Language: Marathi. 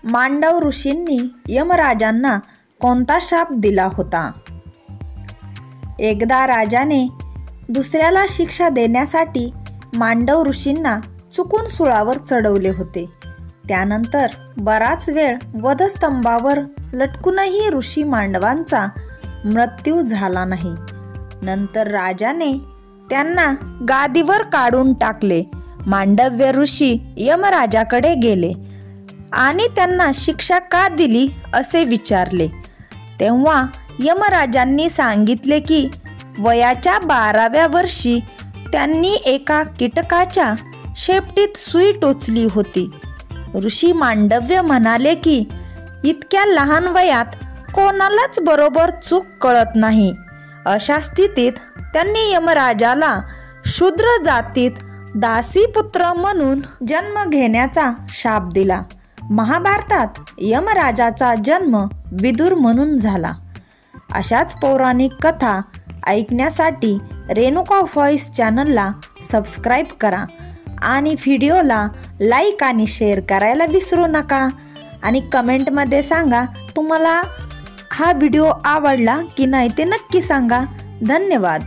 मांडव ऋषींनी यमराजांना कोणता शाप दिला होता? एकदा राजाने दुसऱ्याला शिक्षा देण्यासाठी मांडव ऋषींना चुकून सुळावर चढवले होते. त्यानंतर बराच वेळ वधस्तंभावर लटकूनही ऋषी मांडवांचा मृत्यू झाला नाही. नंतर राजाने त्यांना गादीवर काढून टाकले. मांडव्य ऋषी यमराजाकडे गेले आणि त्यांना शिक्षा का दिली असे विचारले. तेव्हा यमराजांनी सांगितले की वयाच्या 12व्या वर्षी त्यांनी एका कीटकाच्या शेपटीत सुई टोचली होती. ऋषी मांडव्य म्हणाले की इतक्या लहान वयात कोणालाच बरोबर चूक कळत नाही. अशा स्थितीत त्यांनी यमराजाला शूद्र जातीत दासीपुत्र म्हणून जन्म घेण्याचा शाप दिला. महाभारतात यमराजाचा जन्म विदुर म्हणून झाला. अशाच पौराणिक कथा ऐकण्यासाठी रेणुका व्हॉइस चॅनलला सबस्क्राईब करा आणि व्हिडिओला लाईक आणि शेअर करायला विसरू नका. आणि कमेंटमध्ये सांगा तुम्हाला हा व्हिडिओ आवडला की नाही ते नक्की सांगा. धन्यवाद.